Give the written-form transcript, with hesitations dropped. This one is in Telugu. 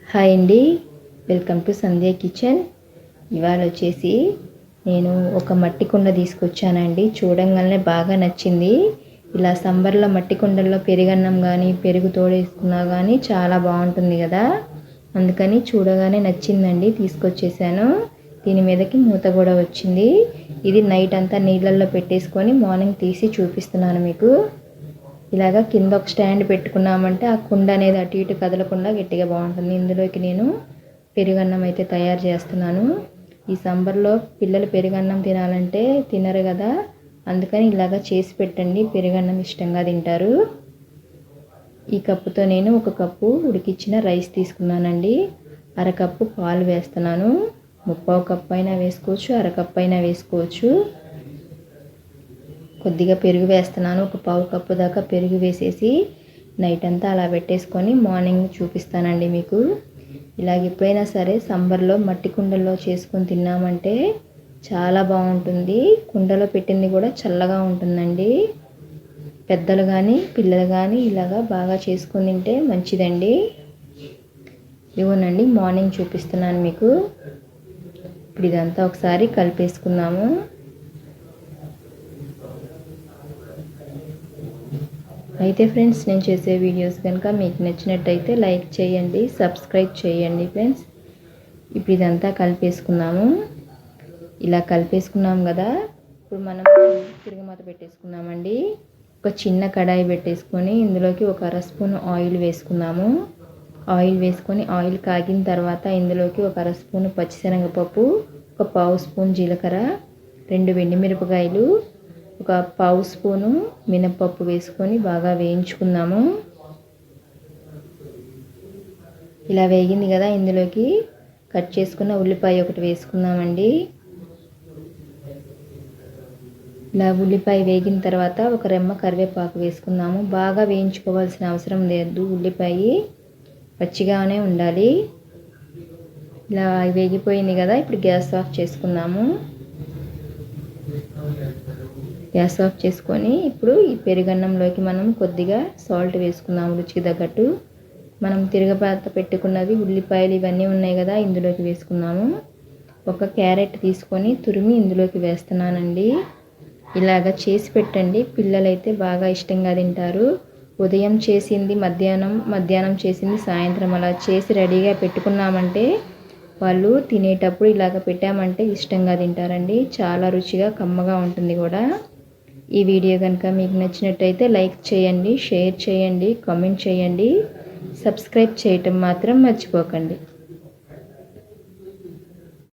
హాయ్ అండి, వెల్కమ్ టు సంధ్య కిచెన్. ఇవాళ వచ్చేసి నేను ఒక మట్టి కుండ తీసుకొచ్చానండి. చూడంగానే బాగా నచ్చింది. ఇలా సంబర్లో మట్టి కుండల్లో పెరుగన్నం కానీ పెరుగు తోడేసుకున్నా కానీ చాలా బాగుంటుంది కదా. అందుకని చూడగానే నచ్చిందండి, తీసుకొచ్చేసాను. దీని మీదకి మూత కూడా వచ్చింది. ఇది నైట్ అంతా నీళ్ళల్లో పెట్టేసుకొని మార్నింగ్ తీసి చూపిస్తున్నాను మీకు. ఇలాగా కింద ఒక స్టాండ్ పెట్టుకున్నామంటే ఆ కుండ అనేది అటు ఇటు కదలకుండా గట్టిగా బాగుంటుంది. ఇందులోకి నేను పెరుగన్నం అయితే తయారు చేస్తున్నాను. ఈ సంబర్లో పిల్లలు పెరుగన్నం తినాలంటే తినరు కదా, అందుకని ఇలాగా చేసి పెట్టండి, పెరుగన్నం ఇష్టంగా తింటారు. ఈ కప్పుతో నేను ఒక కప్పు ఉడికించిన రైస్ తీసుకున్నానండి. అరకప్పు పాలు వేస్తున్నాను. ముప్పావు కప్పు అయినా వేసుకోవచ్చు, అరకప్పు అయినా వేసుకోవచ్చు. కొద్దిగా పెరుగు వేస్తున్నాను. ఒక పావు కప్పు దాకా పెరుగు వేసేసి నైట్ అంతా అలా పెట్టేసుకొని మార్నింగ్ చూపిస్తానండి మీకు. ఇలాగ ఎప్పుడైనా సరే సంబర్లో మట్టి కుండల్లో చేసుకొని తిన్నామంటే చాలా బాగుంటుంది. కుండలో పెట్టింది కూడా చల్లగా ఉంటుందండి. పెద్దలు కానీ పిల్లలు కానీ ఇలాగా బాగా చేసుకొని తింటే మంచిదండి. ఇవ్వనండి, మార్నింగ్ చూపిస్తున్నాను మీకు. ఇప్పుడు ఇదంతా ఒకసారి కలిపేసుకుందాము. అయితే ఫ్రెండ్స్, నేను చేసే వీడియోస్ కనుక మీకు నచ్చినట్టయితే లైక్ చేయండి, సబ్స్క్రైబ్ చేయండి ఫ్రెండ్స్. ఇప్పుడు ఇదంతా కలిపేసుకున్నాము. ఇలా కలిపేసుకున్నాం కదా, ఇప్పుడు మనం తిరగమాత పెట్టేసుకున్నామండి. ఒక చిన్న కడాయి పెట్టేసుకొని ఇందులోకి ఒక అర స్పూన్ ఆయిల్ వేసుకున్నాము. ఆయిల్ వేసుకొని ఆయిల్ కాగిన తర్వాత ఇందులోకి ఒక అర స్పూన్ పచ్చిశనగపప్పు, ఒక పావు స్పూన్ జీలకర్ర, 2 ఎండుమిరపకాయలు, ఒక పావు స్పూను మినపప్పు వేసుకొని బాగా వేయించుకుందాము. ఇలా వేగింది కదా, ఇందులోకి కట్ చేసుకున్న ఉల్లిపాయ ఒకటి వేసుకుందామండి. ఇలా ఉల్లిపాయ వేగిన తర్వాత ఒక రెమ్మ కరివేపాకు వేసుకుందాము. బాగా వేయించుకోవాల్సిన అవసరం లేదు, ఉల్లిపాయ పచ్చిగానే ఉండాలి. ఇలా వేగిపోయింది కదా, ఇప్పుడు గ్యాస్ ఆఫ్ చేసుకుందాము. గ్యాస్ ఆఫ్ చేసుకొని ఇప్పుడు ఈ పెరుగన్నంలోకి మనం కొద్దిగా సాల్ట్ వేసుకుందాము, రుచికి తగ్గట్టు. మనం తిరగపాత పెట్టుకున్నది ఉల్లిపాయలు ఇవన్నీ ఉన్నాయి కదా, ఇందులోకి వేసుకున్నాము. ఒక క్యారెట్ తీసుకొని తురిమి ఇందులోకి వేస్తున్నానండి. ఇలాగ చేసి పెట్టండి, పిల్లలైతే బాగా ఇష్టంగా తింటారు. ఉదయం చేసింది మధ్యాహ్నం చేసింది సాయంత్రం అలా చేసి రెడీగా పెట్టుకున్నామంటే వాళ్ళు తినేటప్పుడు ఇలాగ పెట్టామంటే ఇష్టంగా తింటారండి. చాలా రుచిగా కమ్మగా ఉంటుంది కూడా. ఈ వీడియో కనుక మీకు నచ్చినట్టయితే లైక్ చేయండి, షేర్ చేయండి, కామెంట్ చేయండి, సబ్స్క్రైబ్ చేయటం మాత్రం మర్చిపోకండి.